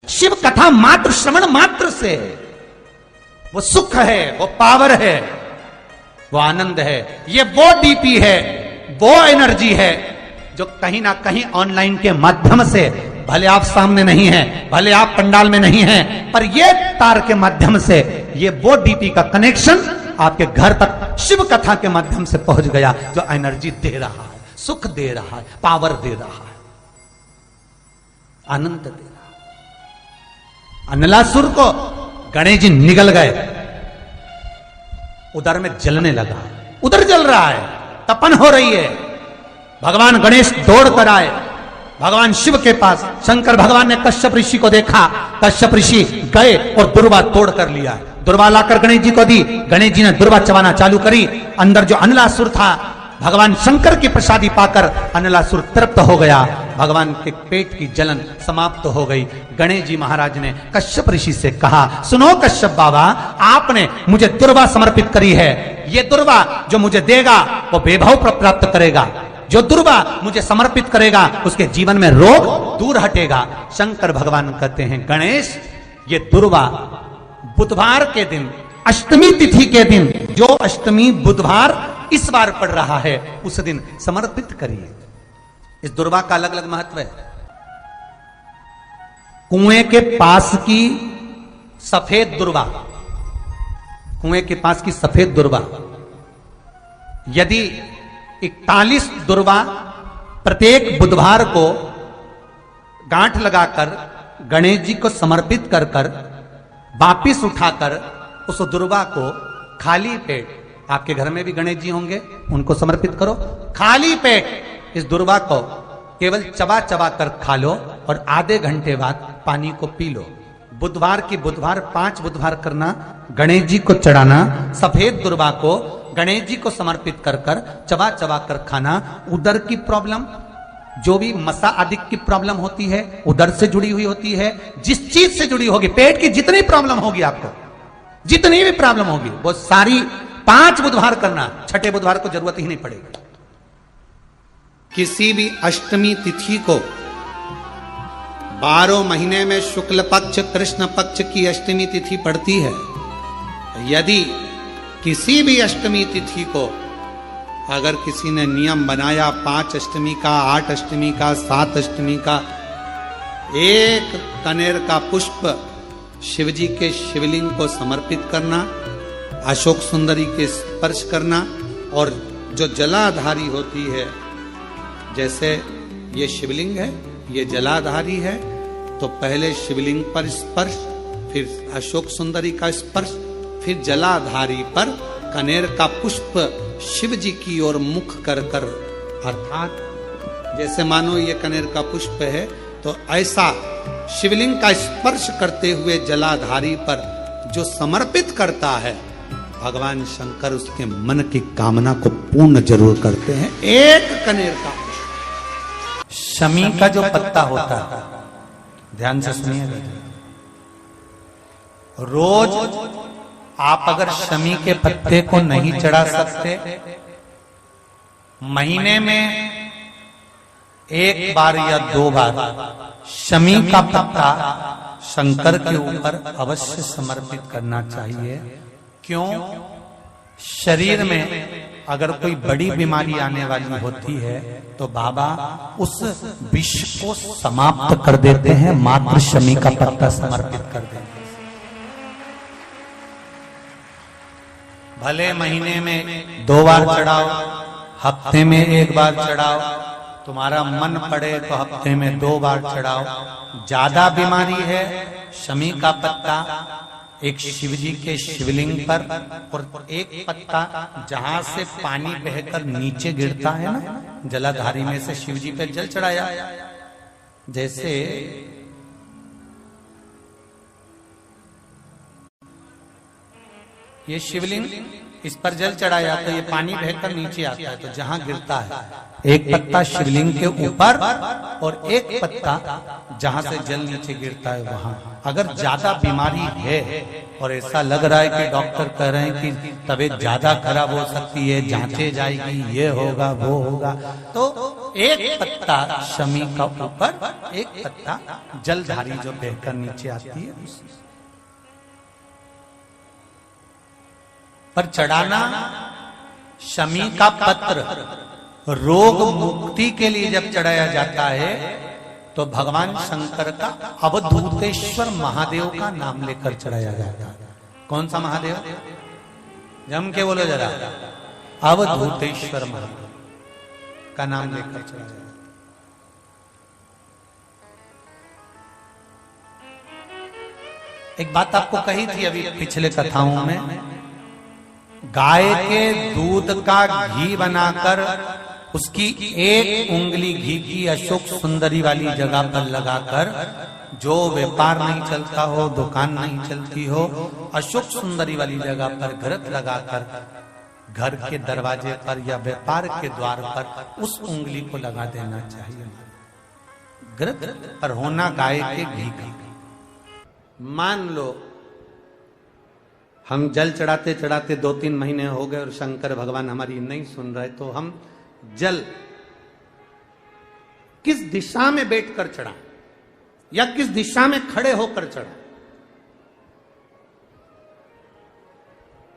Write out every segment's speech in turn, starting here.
शिव कथा मात्र श्रवण मात्र से वो सुख है, वो पावर है, वो आनंद है, ये वो डीपी है, वो एनर्जी है जो कहीं ना कहीं ऑनलाइन के माध्यम से, भले आप सामने नहीं हैं, भले आप पंडाल में नहीं हैं, पर ये तार के माध्यम से ये वो डीपी का कनेक्शन आपके घर तक शिव कथा के माध्यम से पहुंच गया, जो एनर्जी दे रहा है, सुख दे रहा है, पावर दे रहा है, आनंद दे रहा है। अनलासुर को गणेश जी निगल गए, उधर में जलने लगा, उधर जल रहा है, तपन हो रही है। भगवान गणेश दौड़ कर आए भगवान शिव के पास। शंकर भगवान ने कश्यप ऋषि को देखा, कश्यप ऋषि गए और दुर्वा तोड़ कर लिया। दुर्वा लाकर गणेश जी को दी, गणेश जी ने दुर्वा चबाना चालू करी। अंदर जो अनलासुर था, भगवान शंकर की प्रसादी पाकर अनलासुर तृप्त हो गया, भगवान के पेट की जलन समाप्त हो गई। गणेश जी महाराज ने कश्यप ऋषि से कहा, सुनो कश्यप बाबा, आपने मुझे दुर्वा समर्पित करी है, ये दुर्वा जो मुझे देगा वो वैभव प्राप्त करेगा, जो दुर्वा मुझे समर्पित करेगा उसके जीवन में रोग दूर हटेगा। शंकर भगवान कहते हैं, गणेश ये दुर्वा बुधवार के दिन, अष्टमी तिथि के दिन, जो अष्टमी बुधवार इस बार पड़ रहा है, उस दिन समर्पित करिए। इस दुर्वा का अलग अलग महत्व है। कुएं के पास की सफेद दुर्वा, कुएं के पास की सफेद दुर्वा, यदि 41 दुर्वा प्रत्येक बुधवार को गांठ लगाकर गणेश जी को समर्पित कर कर वापिस उठाकर उस दुर्वा को खाली पेट, आपके घर में भी गणेश जी होंगे, उनको समर्पित करो, खाली पेट इस दुर्वा को केवल चबा चबा कर खा लो और आधे घंटे बाद पानी को पी लो। बुधवार की बुधवार 5 बुधवार करना, गणेश जी को चढ़ाना, सफेद दुर्वा को गणेश जी को समर्पित कर कर चबा चबा कर खाना। उदर की प्रॉब्लम, जो भी मसा आदि की प्रॉब्लम होती है, उदर से जुड़ी हुई होती है, जिस चीज से जुड़ी होगी, पेट की जितनी प्रॉब्लम होगी, आपको जितनी भी प्रॉब्लम होगी, वो सारी 5 बुधवार करना, छठे बुधवार को जरूरत ही नहीं पड़ेगी। किसी भी अष्टमी तिथि को 12 महीने में शुक्ल पक्ष कृष्ण पक्ष की अष्टमी तिथि पड़ती है। यदि किसी भी अष्टमी तिथि को अगर किसी ने नियम बनाया 5 अष्टमी का, 8 अष्टमी का, 7 अष्टमी का, एक कनेर का पुष्प शिवजी के शिवलिंग को समर्पित करना, अशोक सुंदरी के स्पर्श करना, और जो जलाधारी होती है, जैसे ये शिवलिंग है, ये जलाधारी है, तो पहले शिवलिंग पर स्पर्श, फिर अशोक सुंदरी का स्पर्श, फिर जलाधारी पर कनेर का पुष्प शिव जी की ओर मुख कर कर, अर्थात जैसे मानो ये कनेर का पुष्प है, तो ऐसा शिवलिंग का स्पर्श करते हुए जलाधारी पर जो समर्पित करता है, भगवान शंकर उसके मन की कामना को पूर्ण जरूर करते हैं। एक कनेर का पुष्प, शमी का जो पत्ता होता है, ध्यान से सुनिए, रोज आप अगर शमी के पत्ते को नहीं चढ़ा सकते, महीने में 1 बार या 2 बार शमी का पत्ता शंकर के ऊपर अवश्य समर्पित करना चाहिए। क्यों? शरीर में अगर कोई बड़ी बीमारी आने वाली होती है तो बाबा उस विष को समाप्त कर देते हैं, मात्र शमी का पत्ता समर्पित कर देते हैं। भले महीने में 2 बार चढ़ाओ, हफ्ते में 1 बार चढ़ाओ, तुम्हारा मन पड़े तो हफ्ते में 2 बार चढ़ाओ। ज्यादा बीमारी है, शमी का पत्ता एक शिवजी के शिवलिंग पर, और एक पत्ता जहां से पानी बहकर नीचे गिरता है ना, जलाधारी में से शिवजी पे जल चढ़ाया, जैसे ये शिवलिंग, इस पर जल चढ़ाया तो ये पानी बहकर नीचे आता है, तो जहां गिरता है एक पत्ता शिवलिंग के ऊपर और एक पत्ता जहां से जल नीचे गिरता है वहां। अगर ज्यादा बीमारी है और ऐसा लग रहा है कि डॉक्टर कह रहे हैं कि तबीयत ज्यादा खराब हो सकती है, जांचे जाएगी, ये होगा वो होगा, तो एक पत्ता पत्ता शमी का ऊपर, एक पत्ता जलधारी जो बहकर नीचे आती है पर चढ़ाना। शमी का पत्र रोग मुक्ति के लिए जब चढ़ाया जाता है तो भगवान शंकर का अवधूतेश्वर महादेव का नाम लेकर चढ़ाया जाता है। कौन सा महादेव? जम के बोलो जरा। अवधूतेश्वर महादेव का नाम लेकर चढ़ाया जाता है। एक बात आपको कही थी अभी पिछले कथाओं में, गाय के दूध का घी बनाकर उसकी एक उंगली घी की अशोक सुंदरी वाली जगह पर लगाकर, जो व्यापार नहीं चलता हो, दुकान नहीं चलती हो, अशोक सुंदरी वाली जगह पर घृत लगाकर घर के दरवाजे पर या व्यापार के द्वार पर उस उंगली को लगा देना चाहिए। घृत पर होना गाय के घी का। मान लो हम जल चढ़ाते चढ़ाते 2-3 महीने हो गए और शंकर भगवान हमारी नहीं सुन रहे, तो हम जल किस दिशा में बैठकर चढ़ाएं या किस दिशा में खड़े होकर चढ़ाएं?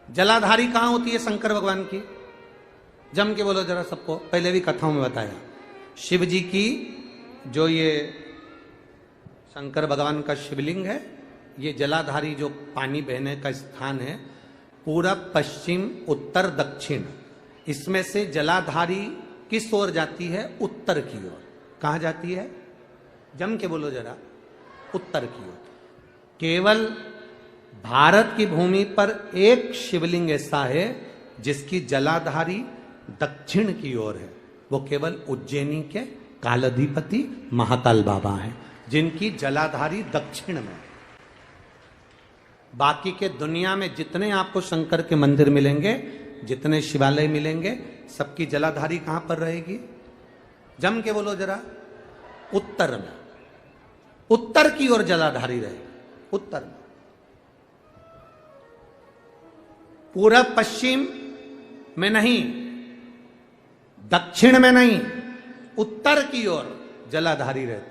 जलाधारी कहां होती है शंकर भगवान की? जम के बोलो जरा सबको। पहले भी कथाओं में बताया, शिव जी की जो ये शंकर भगवान का शिवलिंग है, ये जलाधारी जो पानी बहने का स्थान है, पूरब पश्चिम उत्तर दक्षिण, इसमें से जलाधारी किस ओर जाती है? उत्तर की ओर। कहां जाती है? जम के बोलो जरा। उत्तर की ओर। केवल भारत की भूमि पर एक शिवलिंग ऐसा है जिसकी जलाधारी दक्षिण की ओर है, वो केवल उज्जैनी के कालाधिपति महाकाल बाबा हैं, जिनकी जलाधारी दक्षिण में। बाकी के दुनिया में जितने आपको शंकर के मंदिर मिलेंगे, जितने शिवालय मिलेंगे, सबकी जलाधारी कहां पर रहेगी? जम के बोलो जरा। उत्तर में। उत्तर की ओर जलाधारी रहेगी। उत्तर में। पूरब पश्चिम में नहीं, दक्षिण में नहीं, उत्तर की ओर जलाधारी रहती है।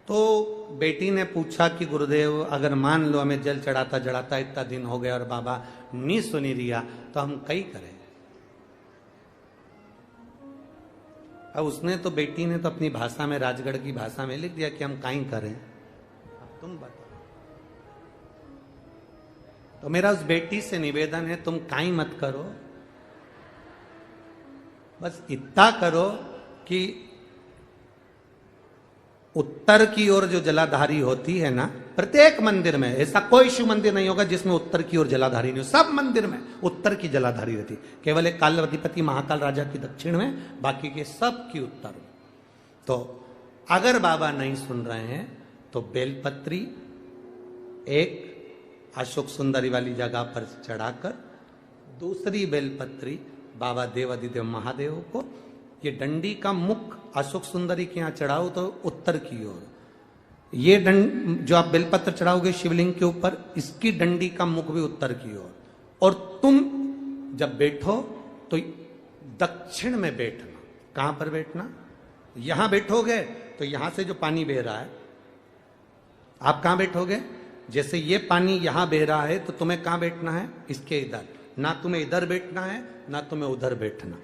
तो बेटी ने पूछा कि गुरुदेव, अगर मान लो हमें जल चढ़ाता चढ़ाता इतना दिन हो गया और बाबा नहीं सुनी दिया, तो हम कई करें? अब उसने तो, बेटी ने तो अपनी भाषा में, राजगढ़ की भाषा में लिख दिया कि हम काई करें। अब तुम बताओ। तो मेरा उस बेटी से निवेदन है, तुम काई मत करो, बस इतना करो कि उत्तर की ओर जो जलाधारी होती है ना, प्रत्येक मंदिर में, ऐसा कोई शिव मंदिर नहीं होगा जिसमें उत्तर की ओर जलाधारी नहीं हो। सब मंदिर में उत्तर की जलाधारी रहती, केवल एक कालाधिपति महाकाल राजा की दक्षिण में, बाकी के सब की उत्तर में। तो अगर बाबा नहीं सुन रहे हैं तो बेलपत्री एक अशोक सुंदरी वाली जगह पर चढ़ाकर, दूसरी बेलपत्री बाबा देवादिदेव महादेव को, ये डंडी का मुख अशोक सुंदरी के यहां चढ़ाओ तो उत्तर की ओर। ये जो आप बेलपत्र चढ़ाओगे शिवलिंग के ऊपर, इसकी डंडी का मुख भी उत्तर की ओर। और तुम जब बैठो तो दक्षिण में बैठना। कहां पर बैठना? यहां बैठोगे तो यहां से जो पानी बह रहा है, आप कहां बैठोगे? जैसे ये पानी यहां बह रहा है तो तुम्हें कहां बैठना है? इसके इधर। ना तुम्हें इधर बैठना है, ना तुम्हें उधर बैठना।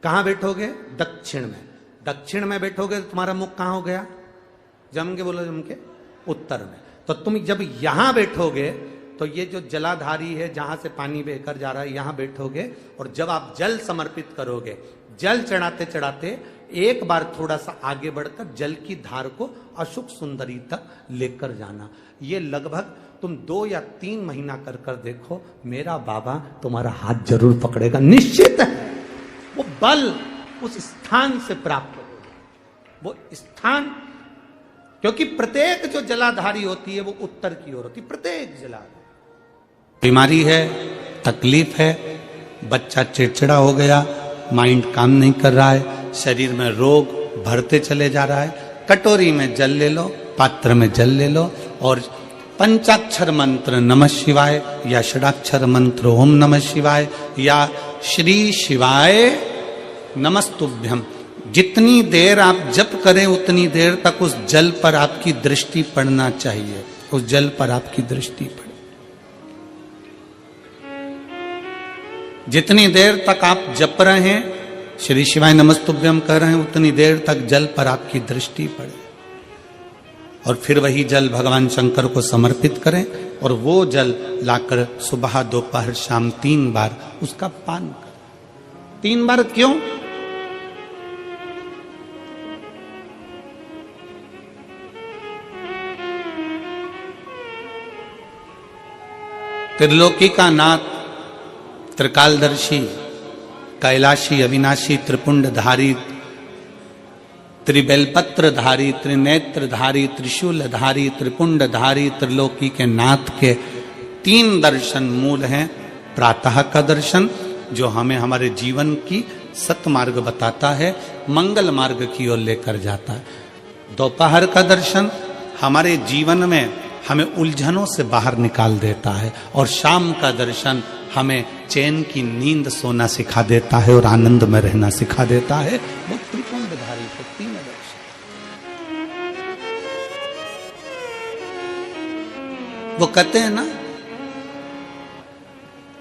कहां बैठोगे? दक्षिण में। दक्षिण में बैठोगे तो तुम्हारा मुख कहां हो गया? जम के बोलो, जम के उत्तर में। तो तुम जब यहां बैठोगे तो ये जो जलाधारी है जहां से पानी बहकर जा रहा है, यहां बैठोगे। और जब आप जल समर्पित करोगे, जल चढ़ाते चढ़ाते एक बार थोड़ा सा आगे बढ़कर जल की धार को अशोक सुंदरी तक लेकर जाना। ये लगभग तुम 2 या 3 महीना कर कर देखो, मेरा बाबा तुम्हारा हाथ जरूर पकड़ेगा, निश्चित है। वो बल उस स्थान से प्राप्त होगा, वो स्थान, क्योंकि प्रत्येक जो जलाधारी होती है वो उत्तर की ओर होती है। प्रत्येक जलाधारी। बीमारी है, तकलीफ है, बच्चा चिड़चिड़ा हो गया, माइंड काम नहीं कर रहा है, शरीर में रोग भरते चले जा रहा है, कटोरी में जल ले लो, पात्र में जल ले लो और पंचाक्षर मंत्र नमः शिवाय या षडाक्षर मंत्र ओम नमः शिवाय या श्री शिवाय नमस्तुभ्यम जितनी देर आप जप करें उतनी देर तक उस जल पर आपकी दृष्टि पड़ना चाहिए, उस जल पर आपकी दृष्टि पड़े। जितनी देर तक आप जप रहे हैं, श्री शिवाय नमस्तुभ्यम कह रहे हैं, उतनी देर तक जल पर आपकी दृष्टि पड़े और फिर वही जल भगवान शंकर को समर्पित करें और वो जल लाकर सुबह दोपहर शाम 3 बार उसका पान करें। 3 बार क्यों? त्रिलोकी का नाथ, त्रिकालदर्शी, कैलाशी, अविनाशी, त्रिपुंडधारी, त्रिबेलपत्रधारी, त्रिनेत्रधारी, त्रिशूलधारी, त्रिपुंडधारी, त्रिलोकी के नाथ के 3 दर्शन मूल हैं। प्रातः का दर्शन जो हमें हमारे जीवन की सतमार्ग बताता है, मंगल मार्ग की ओर लेकर जाता है। दोपहर का दर्शन हमारे जीवन में हमें उलझनों से बाहर निकाल देता है और शाम का दर्शन हमें चैन की नींद सोना सिखा देता है और आनंद में रहना सिखा देता है। वो त्रिपुंडधारी को 3 दर्शन। वो कहते हैं ना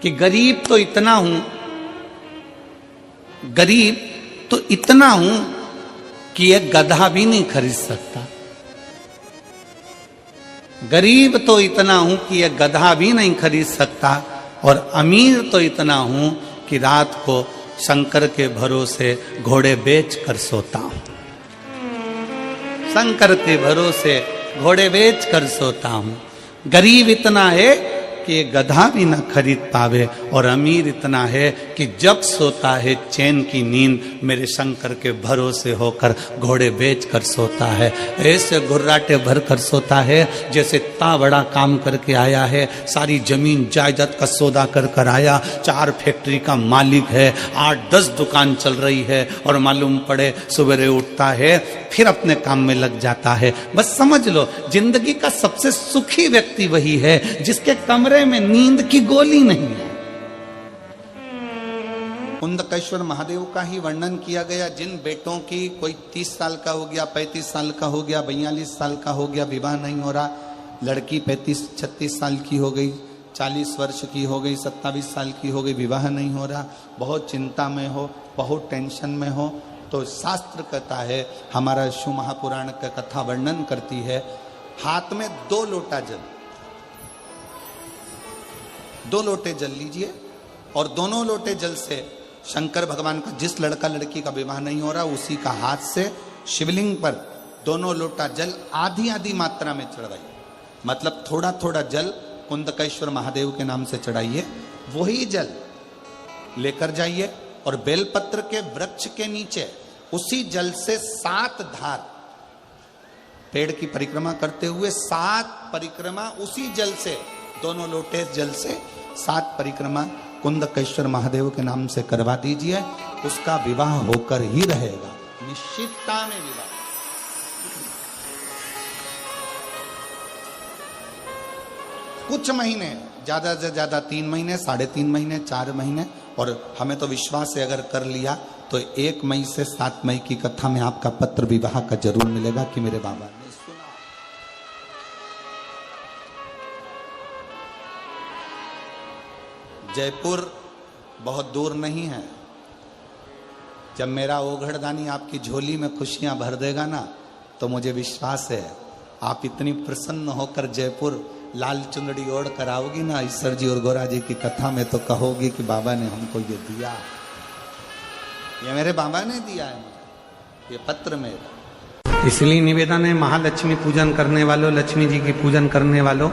कि गरीब तो इतना हूं, गरीब तो इतना हूं कि एक गधा भी नहीं खरीद सकता। गरीब तो इतना हूं कि एक गधा भी नहीं खरीद सकता और अमीर तो इतना हूं कि रात को शंकर के भरोसे घोड़े बेच कर सोता हूं। शंकर के भरोसे घोड़े बेच कर सोता हूं। गरीब इतना है कि गधा भी न खरीद पावे और अमीर इतना है कि जब सोता है चैन की नींद मेरे शंकर के भरोसे होकर घोड़े बेच कर सोता है। ऐसे घुर्राटे भर कर सोता है जैसे इतना बड़ा काम करके आया है, सारी जमीन जायदाद का सौदा कर कर आया, 4 फैक्ट्री का मालिक है, 8-10 दुकान चल रही है और मालूम पड़े सवेरे उठता है फिर अपने काम में लग जाता है। बस समझ लो जिंदगी का सबसे सुखी व्यक्ति वही है जिसके कमरे में नींद की गोली नहीं है। कुंदकेश्वर महादेव का ही वर्णन किया गया, जिन बेटों की कोई 30 साल का हो गया, 35 साल का हो गया, 42 साल का हो गया, विवाह नहीं हो रहा। लड़की 35-36 साल की हो गई, 40 वर्ष की हो गई, 27 साल की हो गई, विवाह नहीं हो रहा, बहुत चिंता में हो, बहुत टेंशन में हो, तो शास्त्र कहता है, हमारा शिव महापुराण का कथा वर्णन करती है, हाथ में 2 लोटा जल, 2 लोटे जल लीजिए और दोनों लोटे जल से शंकर भगवान का, जिस लड़का लड़की का विवाह नहीं हो रहा उसी का हाथ से शिवलिंग पर दोनों लोटा जल आधी आधी मात्रा में चढ़ाइए। मतलब थोड़ा थोड़ा जल कुंदकेश्वर महादेव के नाम से चढ़ाइए। वही जल लेकर जाइए और बेलपत्र के वृक्ष के नीचे उसी जल से 7 धार, पेड़ की परिक्रमा करते हुए 7 परिक्रमा उसी जल से, दोनों लोटे जल से 7 परिक्रमा कुंदकेश्वर महादेव के नाम से करवा दीजिए। उसका विवाह होकर ही रहेगा, निश्चितता में विवाह। कुछ महीने, ज्यादा से ज्यादा 3 महीने, 3.5 महीने, 4 महीने, और हमें तो विश्वास है अगर कर लिया तो 1 मई से 7 मई की कथा में आपका पत्र विवाह का जरूर मिलेगा कि मेरे बाबा ने सुना। जयपुर बहुत दूर नहीं है। जब मेरा ओघड़दानी आपकी झोली में खुशियां भर देगा ना, तो मुझे विश्वास है आप इतनी प्रसन्न होकर जयपुर लाल चुंदड़ी ओढ़ कर आओगी ना ईश्वर जी और गोरा जी की कथा में, तो कहोगी कि बाबा ने हमको ये दिया, ये मेरे बाबा ने दिया है, ये पत्र मेरा। इसलिए निवेदन है, महालक्ष्मी पूजन करने वालों, लक्ष्मी जी की पूजन करने वालों,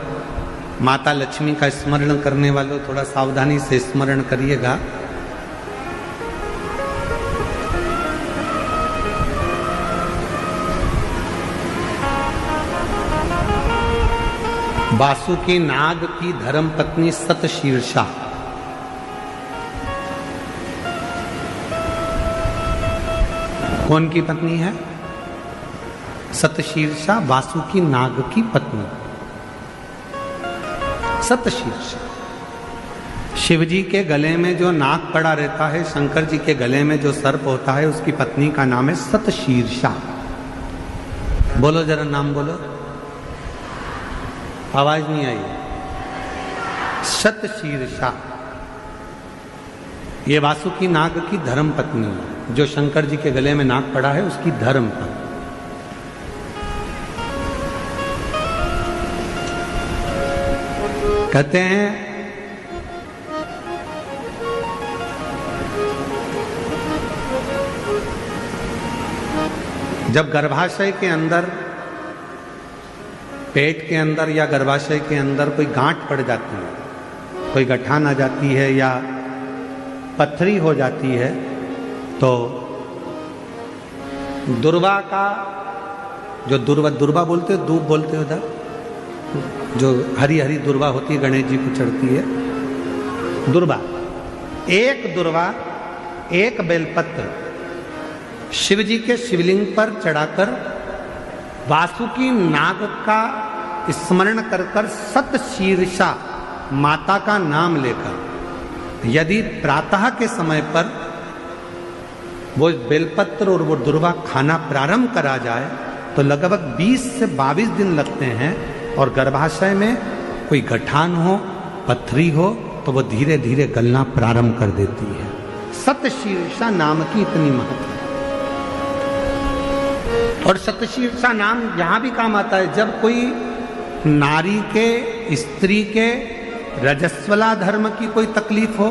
माता लक्ष्मी का स्मरण करने वालों, थोड़ा सावधानी से स्मरण करिएगा। वासुकी नाग की धर्म पत्नी सतशीर्षा, कौन की पत्नी है? सतशीर्षा वासुकी नाग की पत्नी सतशीर्षा। शिव जी के गले में जो नाग पड़ा रहता है, शंकर जी के गले में जो सर्प होता है, उसकी पत्नी का नाम है सतशीर्षा। बोलो जरा नाम बोलो, आवाज नहीं आई। सतशीर्षा ये वासुकी नाग की धर्म पत्नी है। जो शंकर जी के गले में नाग पड़ा है उसकी धर्म पत्नी। कहते हैं जब गर्भाशय के अंदर, पेट के अंदर या गर्भाशय के अंदर कोई गांठ पड़ जाती है, कोई गठान आ जाती है या पथरी हो जाती है, तो दुर्वा का जो दुर्वा बोलते हो, दूब बोलते हो उधर, जो हरी हरी दुर्वा होती है, गणेश जी को चढ़ती है दुर्वा, एक बेलपत्र शिव जी के शिवलिंग पर चढ़ाकर वासुकी नाग का स्मरण कर कर सतशीर्षा माता का नाम लेकर यदि प्रातः के समय पर वो बेलपत्र और वो दुर्वा खाना प्रारंभ करा जाए तो लगभग 20 से 22 दिन लगते हैं, और गर्भाशय में कोई गठान हो, पथरी हो, तो वो धीरे धीरे गलना प्रारंभ कर देती है। सतशीर्षा नाम की इतनी महत्व है। और सतशीर्षा नाम यहां भी काम आता है जब कोई नारी के, स्त्री के रजस्वला धर्म की कोई तकलीफ हो,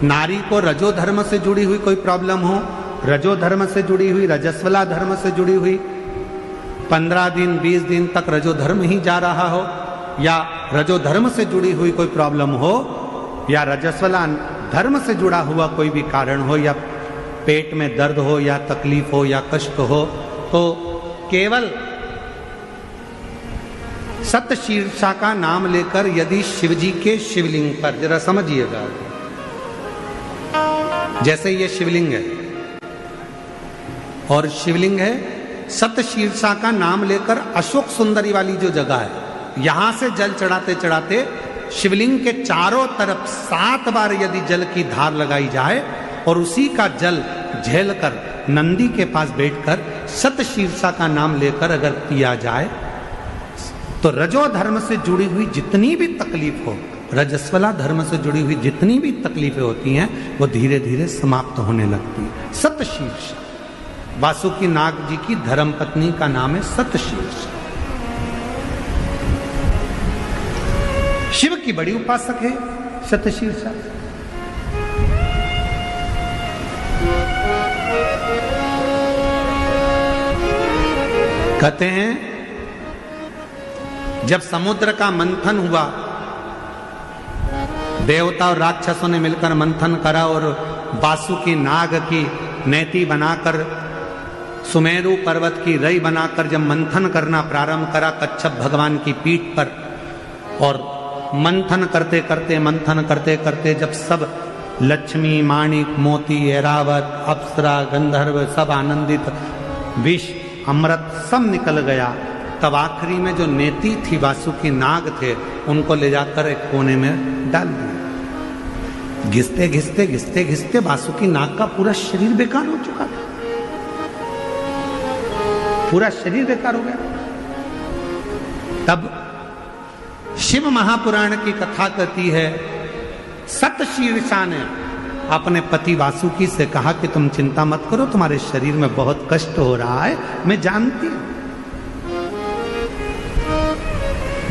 नारी को रजो धर्म से जुड़ी हुई कोई प्रॉब्लम हो, रजो धर्म से जुड़ी हुई, रजस्वला धर्म से जुड़ी हुई, 15 दिन 20 दिन तक रजो धर्म ही जा रहा हो, या रजो धर्म से जुड़ी हुई कोई प्रॉब्लम हो, या रजस्वला धर्म से जुड़ा हुआ कोई भी कारण हो, या पेट में दर्द हो, या तकलीफ हो, या कष्ट हो, तो केवल सतशीर्षा का नाम लेकर यदि शिव जी के शिवलिंग पर, जरा समझिएगा, जैसे ये शिवलिंग है और शिवलिंग है, सतशीर्षा का नाम लेकर अशोक सुंदरी वाली जो जगह है, यहां से जल चढ़ाते चढ़ाते शिवलिंग के चारों तरफ 7 बार यदि जल की धार लगाई जाए और उसी का जल झेलकर नंदी के पास बैठकर सतशीर्षा का नाम लेकर अगर पिया जाए तो रजो धर्म से जुड़ी हुई जितनी भी तकलीफ हो, रजस्वला धर्म से जुड़ी हुई जितनी भी तकलीफें होती हैं, वो धीरे धीरे समाप्त होने लगती है। सतशीर्षा वासुकी नाग जी की धर्म पत्नी का नाम है सतशीर्षा। शिव की बड़ी उपासक है सतशीर्षा। कहते हैं जब समुद्र का मंथन हुआ, देवता और राक्षसों ने मिलकर मंथन करा और वासुकी नाग की नेति बनाकर, सुमेरु पर्वत की रई बनाकर जब मंथन करना प्रारंभ करा कच्छप भगवान की पीठ पर, और मंथन करते करते जब सब लक्ष्मी, माणिक, मोती, ऐरावत, अप्सरा, गंधर्व सब आनंदित, विष, अमृत सब निकल गया, तब आखिरी में जो नेति थी वासुकी नाग थे, उनको ले जाकर एक कोने में डाल दिया। घिसते घिसते घिसते घिसते वासुकी नाग का पूरा शरीर बेकार हो चुका था, पूरा शरीर बेकार हो गया। तब शिव महापुराण की कथा कहती है, सतशीर्षा ने अपने पति वासुकी से कहा कि तुम चिंता मत करो, तुम्हारे शरीर में बहुत कष्ट हो रहा है, मैं जानती हूं,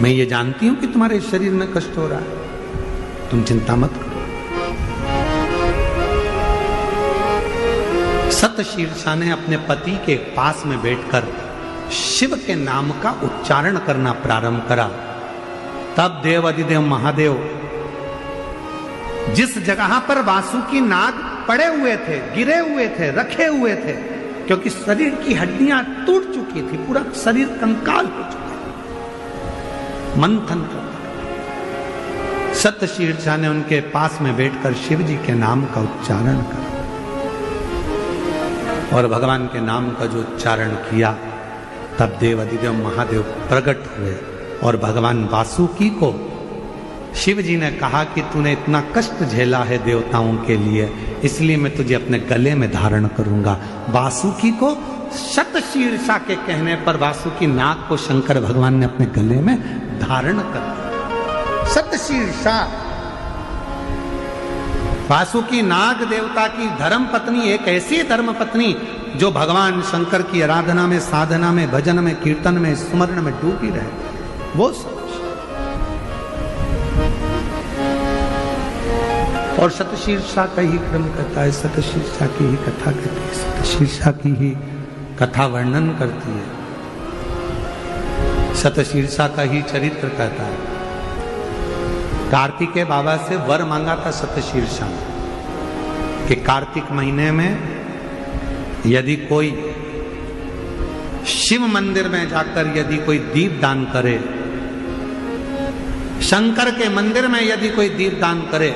मैं ये जानती हूं कि तुम्हारे शरीर में कष्ट हो रहा है, तुम चिंता मत करो। सतशीर्षा ने अपने पति के पास में बैठकर शिव के नाम का उच्चारण करना प्रारंभ करा। तब देव अधिदेव महादेव जिस जगह पर वासुकी नाग पड़े हुए थे, गिरे हुए थे, रखे हुए थे, क्योंकि शरीर की हड्डियां टूट चुकी थी, पूरा शरीर कंकाल हो चुका, मंथन कर, सतशीर्षा ने उनके पास में बैठकर शिव जी के नाम का उच्चारण करा, और भगवान के नाम का जो उच्चारण किया, तब देव अधिदेव महादेव प्रकट हुए और भगवान वासुकी को शिव जी ने कहा कि तूने इतना कष्ट झेला है देवताओं के लिए, इसलिए मैं तुझे अपने गले में धारण करूंगा। वासुकी को शतशीर्षा के कहने पर वासुकी नाग को शंकर भगवान ने अपने गले में धारण कर दिया। शतशीर्षा वासुकी नाग देवता की धर्म पत्नी, एक ऐसी धर्म पत्नी जो भगवान शंकर की आराधना में, साधना में, भजन में, कीर्तन में, स्मरण में डूबी रहे, वो सब। और शतशीर्षा का ही क्रम कहता है, शतशीर्षा की ही कथा कहती है, शतशीर्षा की ही कथा वर्णन करती है, शतशीर्षा का ही चरित्र कहता है। कार्तिकेय बाबा से वर मांगा था शतशीर्षा कि कार्तिक महीने में यदि कोई शिव मंदिर में जाकर यदि कोई दीप दान करे, शंकर के मंदिर में यदि कोई दीप दान करे,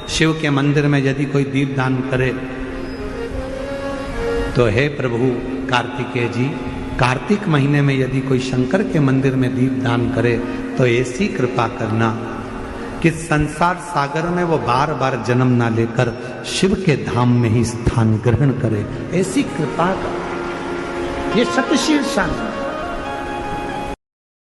शिव के मंदिर में यदि कोई दीप दान करे, तो हे प्रभु कार्तिकेय जी, कार्तिक महीने में यदि कोई शंकर के मंदिर में दीप दान करे तो ऐसी कृपा करना कि संसार सागर में वो बार बार जन्म ना लेकर शिव के धाम में ही स्थान ग्रहण करे, ऐसी कृपा कर। ये शतशीर्षा